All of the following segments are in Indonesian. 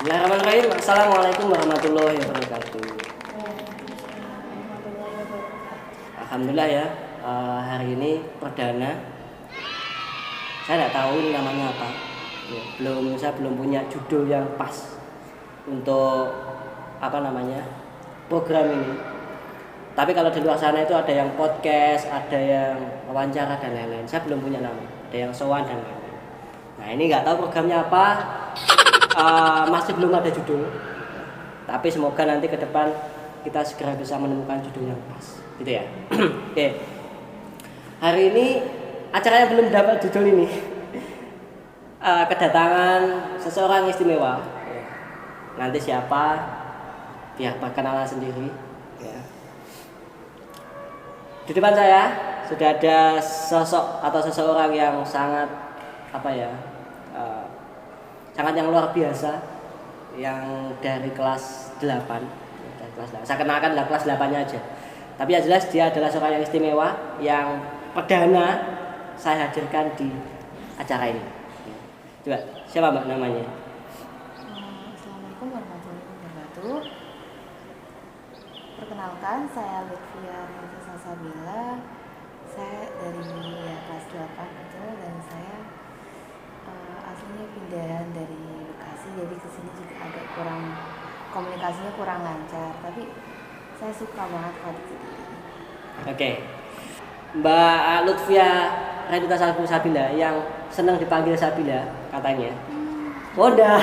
Bismillahirrahmanirrahim. Assalamualaikum warahmatullahi wabarakatuh. Alhamdulillah ya, hari ini perdana. Saya tidak tahu ini namanya apa. Ya, saya belum punya judul yang pas untuk program ini. Tapi kalau di luar sana itu ada yang podcast, ada yang wawancara dan lain-lain. Saya belum punya nama. Ada yang sowan dan lain-lain. Nah ini nggak tahu programnya apa. Masih belum ada judul. Tapi semoga nanti ke depan kita segera bisa menemukan judul yang pas. Gitu ya. Oke. Hari ini acaranya belum dapat judul ini. Kedatangan seseorang istimewa. Nanti siapa? Biar perkenalan sendiri. Ya. Di depan saya sudah ada sosok atau seseorang yang sangat sangat yang luar biasa, yang dari kelas 8. Saya kenalkan kelas 8-nya aja. Tapi yang jelas dia adalah seorang yang istimewa, yang perdana saya hadirkan di acara ini. Coba, siapa Mbak namanya? Assalamualaikum warahmatullahi wabarakatuh. Perkenalkan, saya Lutfia Salsabila. Saya dari kelas 8 itu, dan saya aslinya pindahan dari Bekasi, jadi kesini juga agak komunikasinya kurang lancar. Tapi saya suka banget kalau di sini. Oke. Mbak Lutfia Renita Salsabila yang senang dipanggil Sabila katanya. Udah.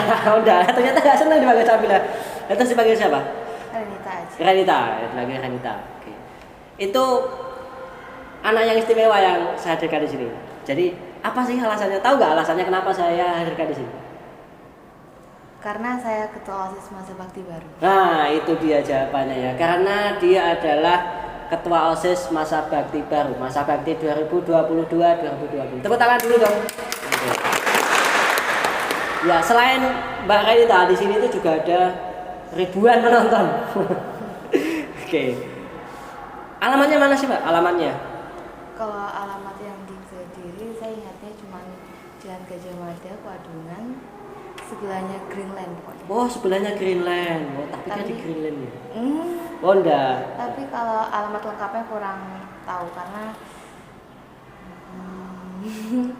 Ternyata nggak senang dipanggil Sabila. Terus dipanggil siapa? Renita aja. Renita. Oke. Itu anak yang istimewa yang saya hadirkan di sini. Jadi apa sih alasannya? Tahu nggak alasannya kenapa saya hadirkan di sini? Karena saya ketua OSIS Masa Bakti Baru. Nah, itu dia jawabannya ya. Karena dia adalah ketua OSIS Masa Bakti Baru, Masa Bakti 2022-2020. Tepuk tangan dulu dong. Oke. Ya, selain Mbak Renita di sini itu juga ada ribuan penonton. Oke. Alamatnya mana sih, Mbak? Alamatnya? Kalau alamat yang di Kediri, saya ingatnya cuma Jalan Gajah Mada, Kuadungan, sebelahnya Greenland pokoknya. Oh, sebelahnya Greenland. Oh, tapi kan di Greenland ya. Oh, enggak. Tapi kalau alamat lengkapnya kurang tahu karena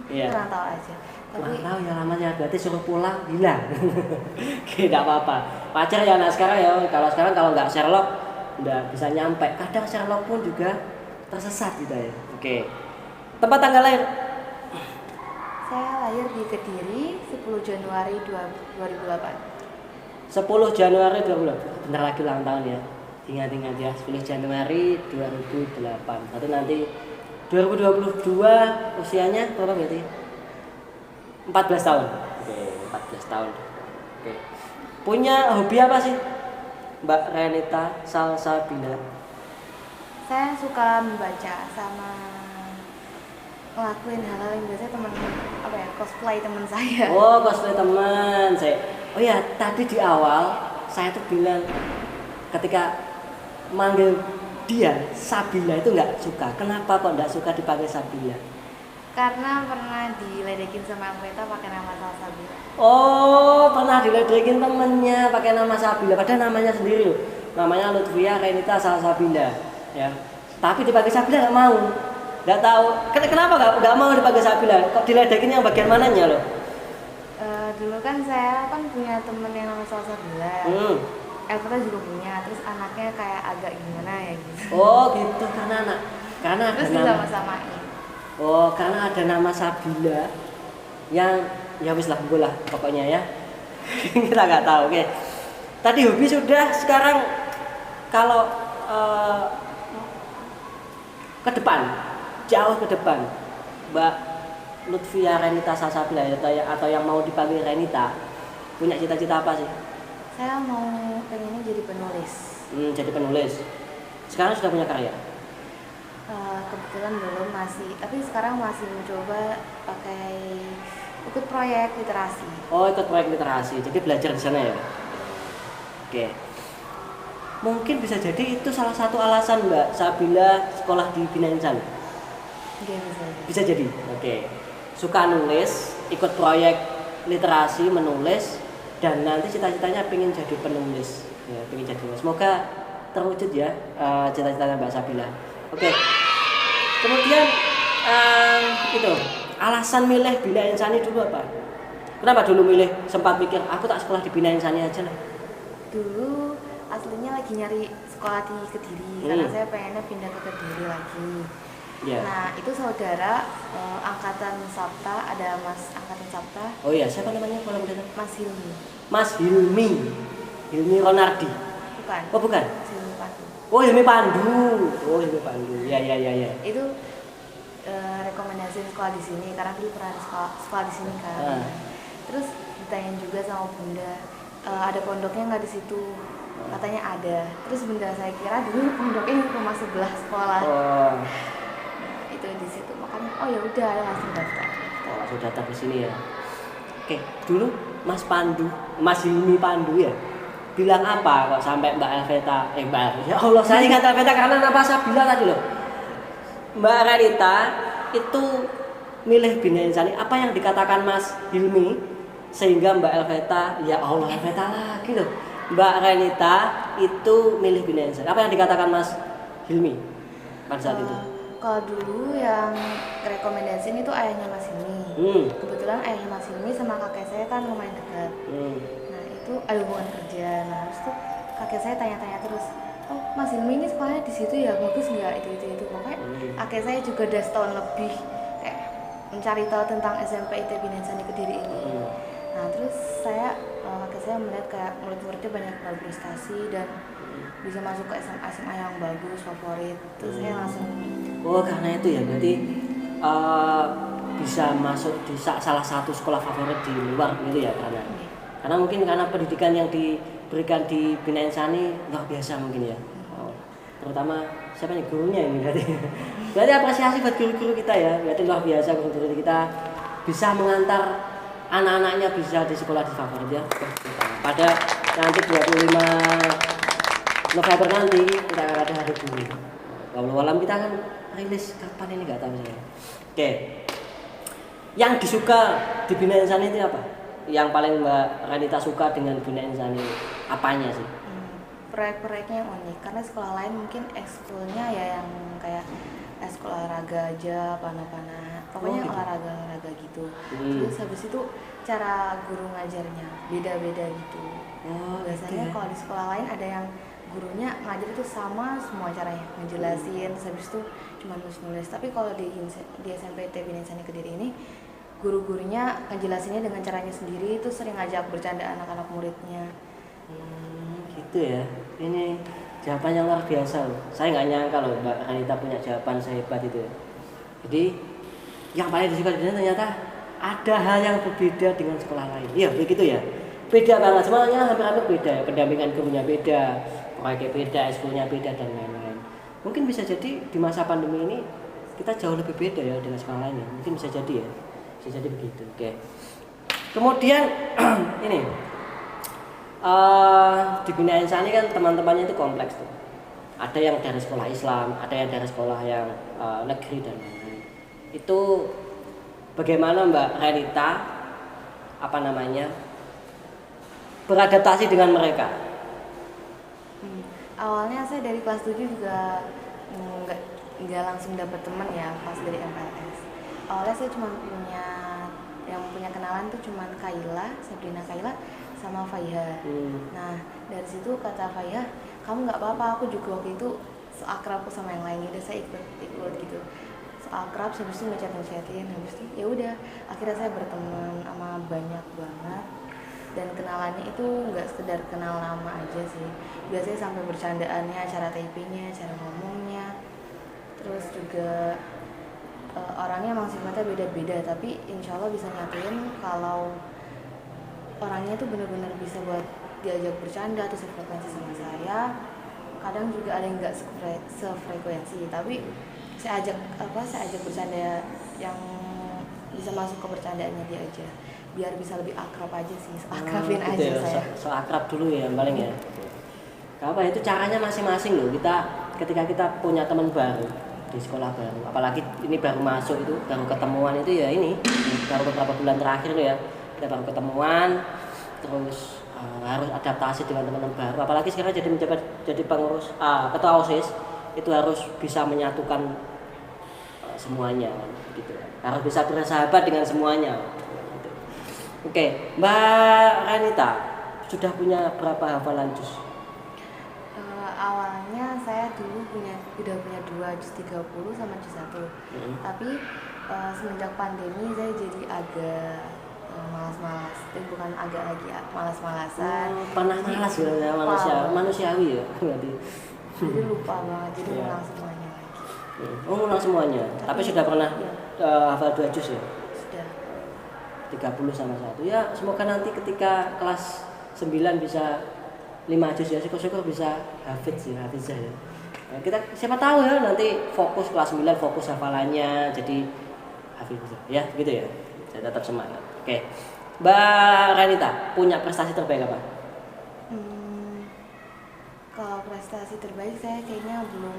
Iya. kurang tahu aja. Tapi Kurang tahu ya alamatnya, berarti suruh pulang hilang. Oke, enggak apa-apa. Pacar ya anak sekarang ya. Kalau nggak Sherlock udah bisa nyampe. Kadang Sherlock pun juga tersesat gitu ya. Oke. Tempat tanggal lahir? saya lahir di Kediri 10 Januari 2008. 10 Januari 2008. Bentar lagi ulang tahun ya. Ingat-ingat ya, 10 Januari 2008. Berarti nanti 2022 usianya berapa berarti? 14 tahun. Oke, 14 tahun. Oke. Punya hobi apa sih Mbak Renita Salsabila? Saya suka membaca sama ngelakuin hal-hal yang biasanya cosplay teman saya. Oh, cosplay teman. Oh ya, tadi di awal saya tuh bilang ketika manggil dia Sabila itu nggak suka. Kenapa kok nggak suka dipanggil Sabila? Karena pernah diledekin sama Alveta pakai nama Salsabila. Oh, pernah diledekin temennya pakai nama Sabila, padahal namanya sendiri loh. Namanya Lutfia Renita Salsabila, ya. Tapi dipanggil Sabila nggak mau. Nggak tahu. Kenapa nggak mau dipanggil Sabila? Kok diledekin yang bagian mananya loh? Dulu kan saya punya temen yang nama Salsabila. Alveta juga punya, terus anaknya kayak agak gimana ya gitu. Oh, gitu karena ada Terus nama. disama-samain. Oh, karena ada nama Sabila yang ya wis lah bola pokoknya ya. Kita nggak tahu. Oke. Tadi hobi sudah, sekarang kalau ke depan, jauh ke depan, Mbak Lutfia Renita Salsabila atau yang mau dipanggil Renita, punya cita-cita apa sih? Saya pengennya jadi penulis. Jadi penulis. Sekarang sudah punya karya? Kebetulan belum, tapi sekarang masih mencoba ikut proyek literasi. Oh, ikut proyek literasi, jadi belajar di sana ya? Oke. Mungkin bisa jadi itu salah satu alasan Mbak Sabila sekolah di Bina Insan. Oke, Bisa jadi. Oke. Suka nulis, ikut proyek literasi, menulis, dan nanti cita-citanya pengen jadi penulis ya, pengen jadi penulis. Semoga terwujud ya cita-citanya Mbak Sabila. Oke. Kemudian itu alasan milih Bina Insani dulu apa? Kenapa dulu milih, sempat mikir aku tak sekolah di Bina Insani aja lah? Dulu aslinya lagi nyari sekolah di Kediri karena saya pengennya pindah ke Kediri lagi. Yeah. Nah itu saudara angkatan Sabta, ada Mas angkatan Sabta. Oh iya, siapa namanya kalau boleh tahu? Mas Hilmi. Mas Hilmi. Hilmi Ronardi. Bukan. Oh bukan. Hilmi Pandu. Oh Hilmi Pandu. Oh Hilmi Pandu. Ya. Itu rekomendasi sekolah di sini karena dulu pernah ada sekolah di sini kan. Terus ditanya juga sama bunda, ada pondoknya nggak di situ? Katanya ada. Terus bunda saya kira dulu pondoknya di rumah sebelah sekolah. Oh. Itu di situ, makanya oh ya udah langsung daftar. Oh, langsung daftar di sini ya. Oke, dulu Mas Pandu, Mas Hilmi Pandu ya, bilang apa kok sampai Mbak Elveta, ya Allah saya ingat Elveta karena apa Sabila tadi loh. Mbak Renita itu milih Bina Insani, apa yang dikatakan Mas Hilmi sehingga Mbak Elveta, ya Allah Elveta lagi loh. Mbak Renita itu milih Bina Insani, apa yang dikatakan Mas Hilmi pada saat itu? Kalau dulu yang rekomendasiin itu ayahnya Mas Hilmi. Kebetulan ayahnya Mas Hilmi sama kakek saya kan lumayan dekat. Nah itu ada hubungan kerja. Nah terus tuh kakek saya tanya-tanya terus, oh Mas Hilmi ini sekolahnya di situ ya, bagus nggak itu. Pokoknya kakek saya juga udah setahun lebih kayak mencari tahu tentang SMP IT Bina Insani Kediri ini. Nah terus kakek saya melihat kayak murid-muridnya banyak berprestasi dan bisa masuk ke SMA yang bagus, favorit. Terus saya langsung karena itu ya berarti bisa masuk di salah satu sekolah favorit di luar gitu ya karena mungkin karena pendidikan yang diberikan di Bina Insani luar biasa mungkin ya. Terutama siapa nih gurunya ini berarti apresiasi buat guru-guru kita ya, berarti luar biasa guru-guru kita bisa mengantar anak-anaknya bisa di sekolah di favorit ya. Pada nanti 25 November nanti kita akan ada hari guru. Walau kita akan rilis kapan ini nggak tahu saya. Oke. Yang disuka di Bina Insani itu apa? Yang paling Mbak Renita suka dengan Bina Insani apanya sih? Proyek-proyeknya yang unik karena sekolah lain mungkin ekskulnya ya yang kayak ekskul olahraga aja, panah-panah, pokoknya gitu. olahraga gitu. Terus habis itu cara guru ngajarnya beda-beda gitu. Biasanya kalau di sekolah lain ada yang gurunya ngajar itu sama semua caranya ngejelasin, habis itu cuma nulis-nulis. Tapi kalau di SMP IT Bina Insani Kediri ini guru-gurunya ngejelasinnya dengan caranya sendiri, itu sering ngajak bercanda anak-anak muridnya. Gitu ya. Ini jawaban yang luar biasa loh. Saya nggak nyangka loh Mbak Renita punya jawaban sehebat itu ya. Jadi yang paling disuka di sini ternyata ada hal yang berbeda dengan sekolah lain. Iya begitu ya. Beda banget, semuanya hampir-hampir beda ya. Pendampingan gurunya beda, proyeknya beda, ekskulnya beda dan lain-lain. Mungkin bisa jadi di masa pandemi ini kita jauh lebih beda ya dengan sekolah lain ya. Mungkin bisa jadi ya. Bisa jadi begitu. Oke. Kemudian ini di Bina Insani kan teman-temannya itu kompleks tuh. Ada yang dari sekolah Islam, ada yang dari sekolah yang negeri dan lain-lain. Itu bagaimana Mbak Renita beradaptasi dengan mereka? Awalnya saya dari kelas 7 juga nggak langsung dapet teman ya pas dari MLS. Awalnya saya cuma punya kenalan tuh cuma Sabrina Kaila sama Faiha. Nah dari situ kata Faiha, kamu nggak apa-apa, aku juga waktu itu seakrabku sama yang lain, udah saya ikut gitu. Akrab, habis itu ngechat-ngechatin, habis itu ya udah akhirnya saya berteman sama banyak banget. Dan kenalannya itu nggak sekedar kenal nama aja sih, biasanya sampai bercandaannya, cara typingnya, cara ngomongnya. Terus juga orangnya emang sifatnya beda-beda, tapi insya Allah bisa nyatuin kalau orangnya tuh benar-benar bisa buat diajak bercanda atau sefrekuensi sama saya. Kadang juga ada yang nggak sefrekuensi, tapi saya ajak bercanda yang bisa masuk ke bercandaannya dia aja, biar bisa lebih akrab aja sih, akrabin gitu aja ya, saya. So akrab dulu ya paling ya. Apa itu caranya masing-masing loh. Ketika kita punya teman baru di sekolah baru, apalagi ini baru masuk itu, baru ketemuan itu ya ini, baru beberapa bulan terakhir tuh ya, kita baru ketemuan, terus harus adaptasi dengan teman-teman baru, apalagi sekarang jadi menjabat jadi pengurus ketua OSIS itu harus bisa menyatukan semuanya gitu, harus bisa bersahabat dengan semuanya gitu. Oke, Mbak Ranita sudah punya berapa hafalan juz? Awalnya saya dulu udah punya 2 juz 30 sama juz 1. Tapi semenjak pandemi saya jadi agak malas-malas. Tapi bukan agak lagi malas-malasan. Pernah malas ya manusiawi ya berarti. Jadi lupa banget, jadi ulang semuanya lagi. Ulang semuanya. Tapi sudah pernah hafal 2 juz ya? Sudah. 30 sama 1. Ya, semoga nanti ketika kelas 9 bisa 5 juz ya, syukur-syukur bisa hafizah ya. Nah, kita siapa tahu ya nanti fokus kelas 9 fokus hafalannya jadi hafizah ya, gitu ya. Saya tetap semangat. Oke. Mbak Ranita punya prestasi terbaik apa? Kalau prestasi terbaik saya kayaknya belum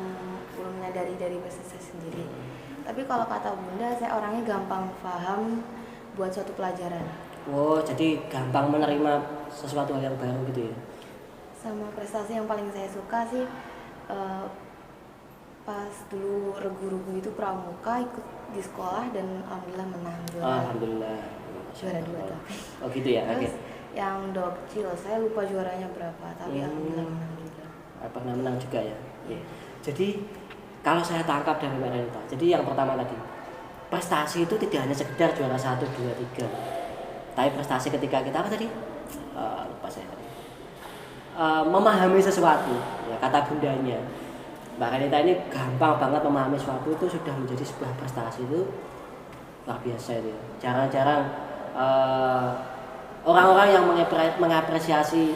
menyadari dari prestasi sendiri. Tapi kalau kata Bunda, saya orangnya gampang paham buat suatu pelajaran. Oh, jadi gampang menerima sesuatu hal yang baru gitu ya. Sama prestasi yang paling saya suka sih pas dulu regu-regu itu pramuka ikut di sekolah dan alhamdulillah menang juara. Alhamdulillah. Juara 2 tapi. Oh gitu ya. Oke. Yang dokcil saya lupa juaranya berapa tapi alhamdulillah menang juga. Pernah menang juga ya. Yeah. Jadi kalau saya tangkap dari Mbak Ranita, jadi yang pertama tadi prestasi itu tidak hanya sekedar juara 1, 2, 3. Tapi prestasi ketika kita apa tadi? Lupa saya tadi. Memahami sesuatu, ya kata bundanya. Mbak Ranita ini gampang banget memahami sesuatu, itu sudah menjadi sebuah prestasi, itu luar biasa itu. Jarang-jarang orang-orang yang mengapresiasi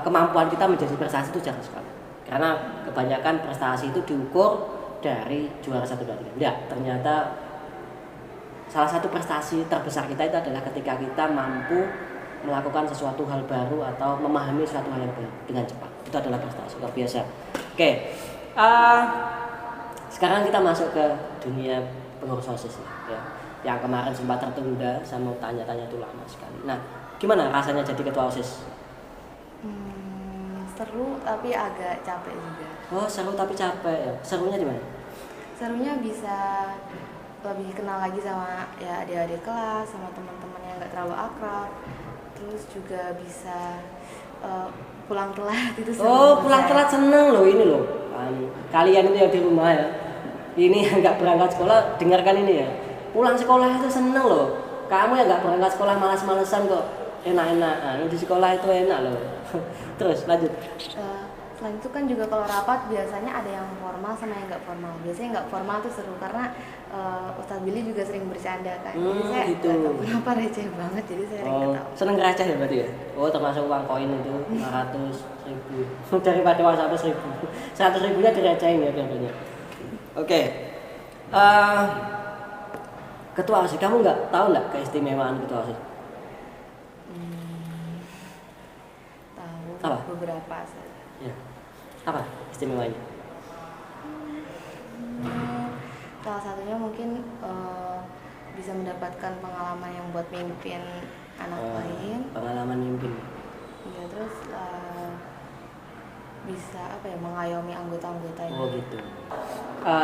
kemampuan kita menjadi prestasi itu jarang sekali. Karena kebanyakan prestasi itu diukur dari juara 1, 2, 3. Enggak, ternyata salah satu prestasi terbesar kita itu adalah ketika kita mampu melakukan sesuatu hal baru atau memahami suatu hal yang baru dengan cepat. Itu adalah prestasi luar biasa. Oke, sekarang kita masuk ke dunia pengurus OSIS ya. Yang kemarin sempat tertunda, saya mau tanya-tanya itu lama sekali. Nah, gimana rasanya jadi ketua OSIS? Seru tapi agak capek juga. Oh, seru tapi capek ya. Serunya di mana? Serunya bisa lebih kenal lagi sama ya adik-adik kelas, sama teman-teman yang nggak terlalu akrab. Terus juga bisa pulang telat itu seru. Oh, pulang telat seneng loh ini loh. Kalian itu yang di rumah ya. Ini yang nggak berangkat sekolah, dengarkan ini ya. Pulang sekolah itu seneng loh. Kamu yang nggak berangkat sekolah malas-malesan kok enak-enak. Di sekolah itu enak loh. Terus lanjut. Selain itu kan juga kalau rapat biasanya ada yang formal sama yang nggak formal. Biasanya nggak formal tuh seru karena Ustadz Billy juga sering bercanda kan. Jadi saya gitu. nggak tahu kenapa receh banget, jadi saya sering ketawa. Seneng receh ya berarti ya? Oh, termasuk uang koin itu 500.000 daripada uang 100.000. 100.000-nya direcehin ya contohnya. Oke. Ketua OSIS, kamu tahu nggak keistimewaan ketua OSIS? Tahu apa? Beberapa saja. Ya. Apa istimewanya? Salah satunya mungkin bisa mendapatkan pengalaman yang buat mimpin anak lain. Pengalaman mimpin. Iya, terus bisa mengayomi anggota-anggotanya. Oh gitu.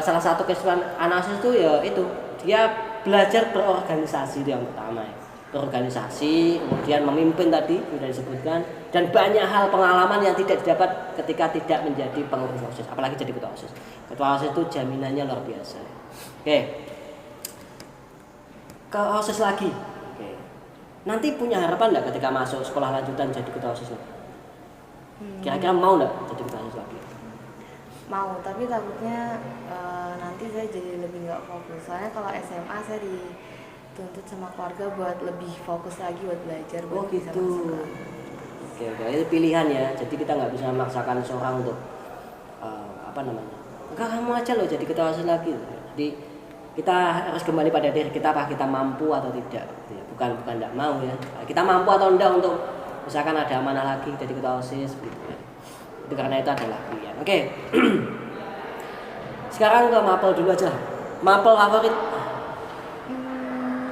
Salah satu kesulitan anak OSIS itu ya itu dia belajar berorganisasi, itu yang pertama ya. Berorganisasi, kemudian memimpin tadi sudah disebutkan, dan banyak hal pengalaman yang tidak didapat ketika tidak menjadi pengurus OSIS, apalagi jadi ketua OSIS. Ketua OSIS itu jaminannya luar biasa. Oke. Ke OSIS lagi. Oke. Nanti punya harapan nggak ketika masuk sekolah lanjutan jadi ketua OSIS? Kira-kira mau nggak jadi ketua OSIS lagi? Mau, tapi takutnya nanti saya jadi lebih nggak fokus. Soalnya kalau SMA saya dituntut sama keluarga buat lebih fokus lagi buat belajar. Oh buat bisa gitu. masuk. Oke, itu pilihan ya. Jadi kita nggak bisa memaksakan seorang untuk enggak, kamu aja loh jadi ketua OSIS lagi. Jadi kita harus kembali pada diri kita, apa kita mampu atau tidak. Bukan enggak mau ya. Kita mampu atau enggak untuk misalkan ada amanah lagi jadi ketua OSIS gitu ya. Itu karena itu adalah pilihan. Oke. Sekarang ke mapel dulu aja. Mapel favorit?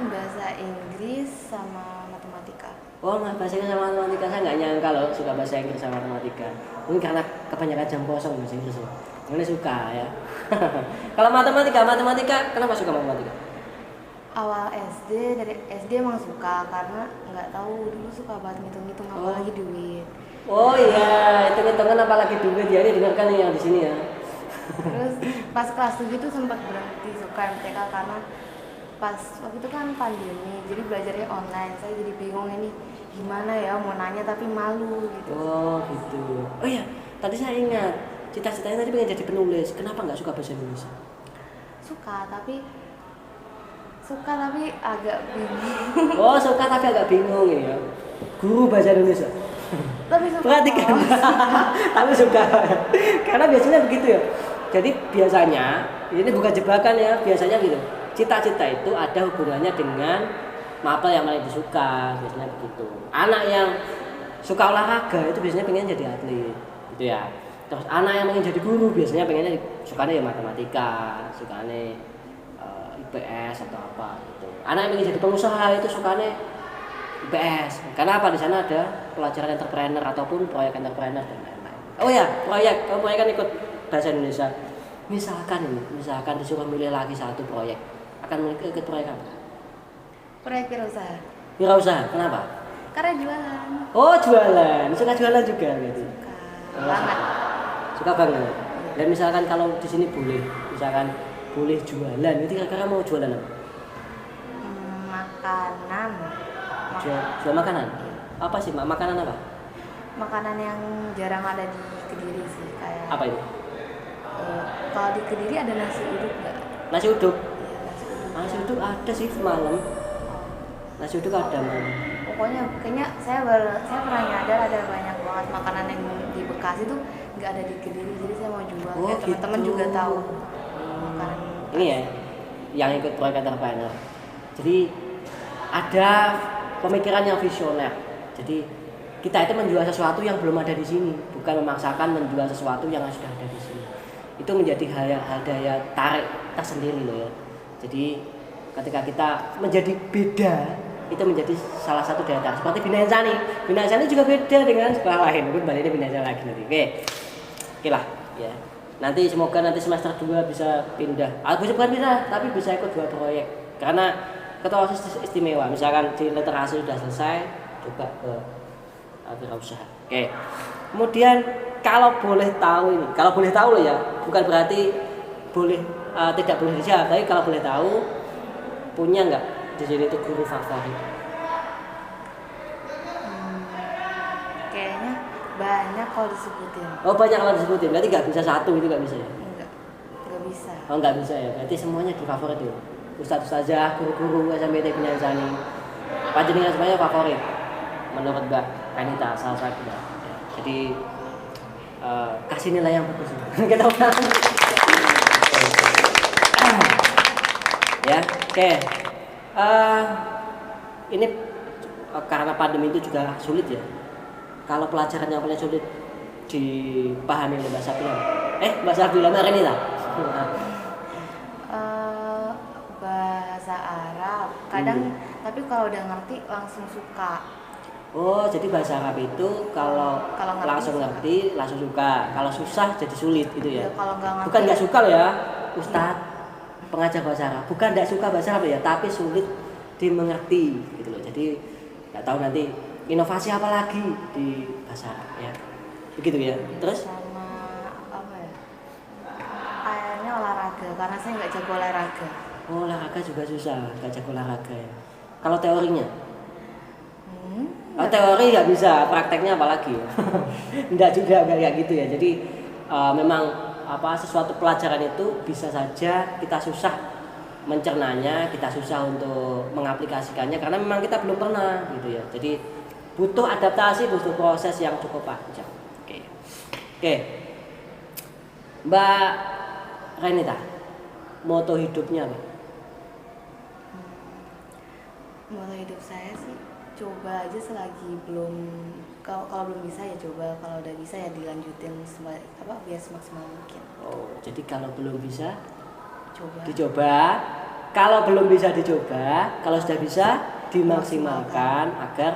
Bahasa Inggris sama matematika. Oh, nah, bahasa Inggris sama matematika saya nggak nyangka loh suka bahasa Inggris sama matematika. Mungkin karena kebanyakan jam kosong bahasa Inggris loh. Ini suka ya. Kalau matematika, kenapa suka matematika? Awal SD, dari SD emang suka karena nggak tahu dulu suka banget ngitung-ngitung apalagi duit. Oh iya, hitung-hitungan apalagi duit ya, ini dengarkan yang di sini ya. Terus pas kelas 7 tuh sempat berhenti suka MTK karena pas waktu itu kan pandemi, jadi belajarnya online. Saya jadi bingung ini gimana ya, mau nanya tapi malu gitu. Oh gitu. Oh iya, tadi saya ingat cita-citanya tadi pengen jadi penulis. Kenapa nggak suka bahasa Indonesia? Suka tapi agak bingung. Oh suka tapi agak bingung ya. Guru bahasa Indonesia. Tapi suka. Perhatikan. Tapi suka. Karena biasanya begitu ya. Jadi biasanya ini bukan jebakan ya. Biasanya gitu. Cita-cita itu ada hubungannya dengan mapel yang paling disuka. Biasanya begitu. Anak yang suka olahraga itu biasanya pengen jadi atlet, gitu ya. Terus anak yang pengen jadi guru biasanya pengennya sukanya ya matematika, sukanya IPS atau apa gitu. Anak yang ingin jadi pengusaha itu sukanya IPS. Karena apa? Di sana ada pelajaran entrepreneur ataupun proyek entrepreneur dan lain-lain. Oh ya, kamu kan ikut bahasa Indonesia. Misalkan disuruh milih lagi satu proyek, akan ikut proyek apa? Proyek wirausaha. Wirausaha, kenapa? Karena jualan. Oh jualan, suka jualan juga gitu. Suka banget. Suka banget. Dan misalkan kalau di sini misalkan boleh jualan, itu kira-kira mau jualan apa? Makanan. Jual makanan? Apa sih makanan apa? Makanan yang jarang ada di Kediri sih, kayak Apa itu? kalau di Kediri ada nasi uduk nggak? Nasi uduk. Iya, nasi uduk. Nasi uduk ada sih semalam. Nasi uduk ada malam. Pokoknya kayaknya saya pernah nyadar ada banyak banget makanan yang di Bekasi tuh nggak ada di Kediri, jadi saya mau jual. Oh, Kayak teman-teman gitu. juga tahu makanan. Ini ya, yang ikut proyek entrepreneur. Jadi ada pemikiran yang visioner. Jadi kita itu menjual sesuatu yang belum ada di sini, bukan memaksakan menjual sesuatu yang sudah ada di sini. Itu menjadi hal daya tarik tersendiri loh ya. Jadi ketika kita menjadi beda, itu menjadi salah satu daya tarik. Seperti Bina Insani. Bina Insani juga beda dengan sekolah lain. Mungkin baliknya Bina Insani lagi nanti. Oke lah ya. Nanti semoga nanti semester 2 bisa pindah. Bukan pindah, tapi bisa ikut 2 proyek. Karena ketua OSIS istimewa. Misalkan di literasi sudah selesai, coba ke wirausaha. Oke. Kemudian kalau boleh tahu loh ya, bukan berarti tidak boleh dijawab, tapi kalau boleh tahu punya nggak di sini itu guru favorit? Kayaknya banyak kalau disebutin. Oh banyak kalau disebutin, berarti nggak bisa satu itu nggak bisa ya? Nggak bisa. Oh nggak bisa ya, berarti semuanya di favorit ya. Ustadz-ustazah, guru-guru SMPT Bina Insani, panjenengan semuanya favorit menurut Mbak Kanita salah satu ya. Jadi kasih nilai yang bagus. Kita ulang. Ya, oke. Ini karena pandemi itu juga sulit ya. Kalau pelajaran yang paling sulit dipahami oleh Mbak Sabila. Mbak Sabila Mbak Kanita. Bahasa Arab. Kadang tapi kalau udah ngerti langsung suka. Oh, jadi bahasa Arab itu kalau langsung ngerti, langsung suka. Kalau susah jadi sulit gitu ya. Kalau nggak ngerti. Bukan nggak suka loh ya, Ustadz pengajar bahasa Arab. Bukan nggak suka bahasa Arab ya, tapi sulit dimengerti gitu loh. Jadi nggak tahu nanti inovasi apa lagi di bahasa Arab ya. Begitu ya. Terus? Sama apa ya? Kayaknya olahraga, karena saya nggak jago olahraga. Oh, olahraga juga susah, nggak jago olahraga ya. Kalau teorinya? Teori nggak bisa, prakteknya apalagi ya. Enggak juga kayak gitu ya. Jadi memang sesuatu pelajaran itu bisa saja kita susah mencernanya, kita susah untuk mengaplikasikannya karena memang kita belum pernah gitu ya. Jadi butuh adaptasi, butuh proses yang cukup panjang. Oke. Mbak Renita, moto hidupnya apa? Moto hidup saya sih coba aja selagi kalau belum bisa ya coba, kalau udah bisa ya dilanjutin biar semaksimal mungkin. Oh, jadi kalau belum bisa dicoba, kalau belum bisa dicoba, kalau sudah bisa dimaksimalkan agar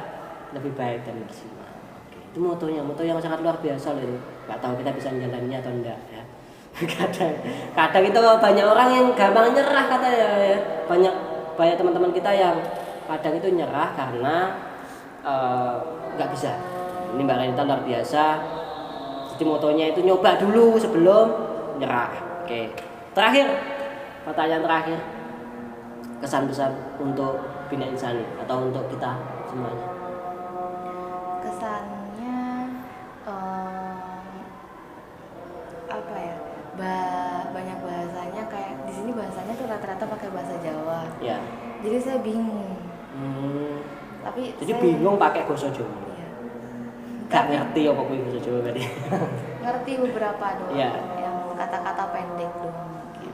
lebih baik dan maksimal. Oke. Itu moto yang sangat luar biasa loh ini. Nggak tahu kita bisa menjalaninya atau enggak ya. Kadang itu banyak orang yang gampang nyerah katanya ya. Banyak teman-teman kita yang kadang itu nyerah karena nggak bisa. Ini Mbak Renita luar biasa. Jadi motonya itu nyoba dulu sebelum nyerah. Oke. Terakhir, pertanyaan terakhir. Kesan pesan untuk Bina Insani atau untuk kita semuanya. Kesannya apa ya? Banyak bahasanya, kayak di sini bahasanya tuh rata-rata pakai bahasa Jawa. Ya. Jadi saya bingung. Tapi Jadi saya bingung pakai bahasa Jawa. Iya. Gak ngerti apa kuwi bahasa Jawa tadi. Ngerti beberapa doang, Iya. yang kata-kata pendek doang mungkin.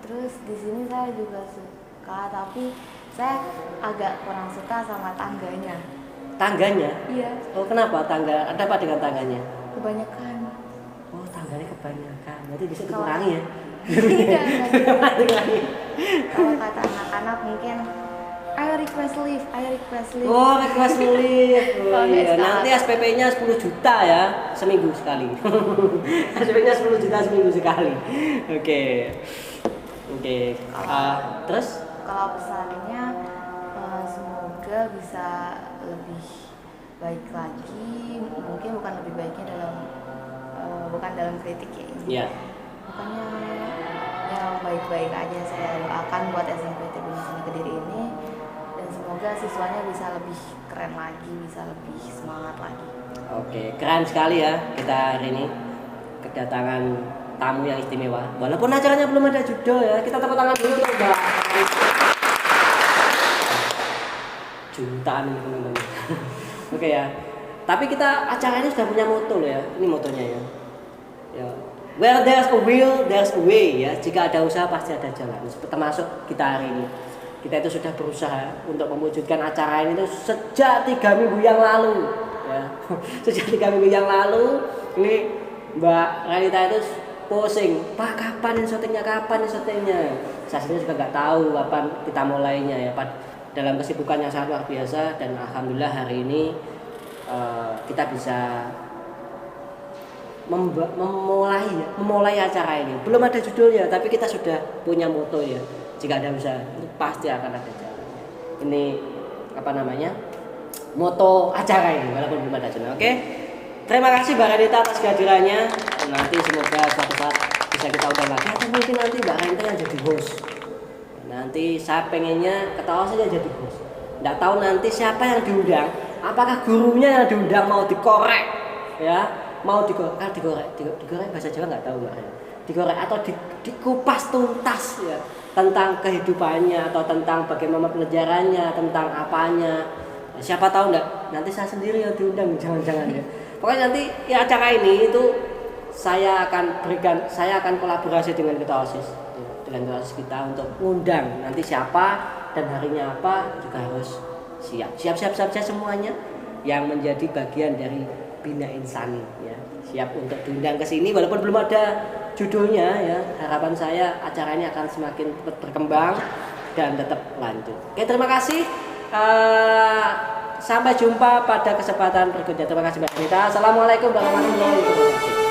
Terus di sini saya juga suka, tapi saya agak kurang suka sama tangganya. Tangganya? Iya, Oh, kenapa tangga? Ada apa dengan tangganya? kebanyakan. Oh, tangganya kebanyakan. Berarti bisa Kalau- dikurangi ya? Tidak. Dikurangi. Kalau kata anak-anak mungkin I request leave. Oh, request lift. Oh, Kalau iya. nggak Nanti sekarang. SPP-nya 10 juta ya, seminggu sekali. SPP-nya 10 juta seminggu sekali. Oke. Terus? Kalau pesannya semoga bisa lebih baik lagi. Mungkin bukan lebih baiknya bukan dalam kritik ya ini. Iya. Makanya yang baik-baik aja saya doakan buat SMP TB Insani Kediri ini, dan semoga siswanya bisa lebih keren lagi, bisa lebih semangat lagi. Oke, keren sekali ya kita hari ini kedatangan tamu yang istimewa. Walaupun acaranya belum ada judul ya, kita tepuk tangan dulu untuk Mbak. Jutaan ini teman-teman. Oke ya. Tapi kita acara ini sudah punya moto loh ya. Ini motonya ya. Ya. Where there's a will, there's a way ya. Jika ada usaha pasti ada jalan. Termasuk kita hari ini. Kita itu sudah berusaha untuk mewujudkan acara ini itu sejak 3 minggu yang lalu ya. Sejak 3 minggu yang lalu ini Mbak Renita itu posing, Pak kapan ini syutingnya, saya sendiri juga nggak tahu kapan kita mulainya ya, dalam kesibukan yang sangat luar biasa. Dan alhamdulillah hari ini kita bisa memulai acara ini. Belum ada judulnya, tapi kita sudah punya moto ya. Jika ada usaha, itu pasti akan ada jalan. Ini moto acara ini, walaupun belum ada judul. Oke. Terima kasih Mbak Renita atas kehadirannya. Nanti semoga suatu saat bisa kita undang lagi, atau mungkin nanti Mbak Renita yang jadi host. Nanti saya pengennya ketawa saja jadi host. Nggak tahu nanti siapa yang diundang. Apakah gurunya yang diundang mau dikorek, ya? Mau digorek bahasa Jawa nggak tahu Mbak. Digorek atau dikupas tuntas ya, tentang kehidupannya atau tentang bagaimana pelajarannya, tentang apanya. Siapa tahu enggak, nanti saya sendiri yang diundang, jangan-jangan ya. Pokoknya nanti ya acara ini itu saya akan kolaborasi dengan ketua OSIS kita untuk undang nanti siapa dan harinya apa, juga harus siap saja semuanya yang menjadi bagian dari Bina Insani ya. Siap untuk diundang ke sini walaupun belum ada judulnya ya. Harapan saya acara ini akan semakin berkembang dan tetap lanjut. Oke, terima kasih. Sampai jumpa pada kesempatan berikutnya. Terima kasih Mbak Rita. Assalamualaikum warahmatullahi wabarakatuh.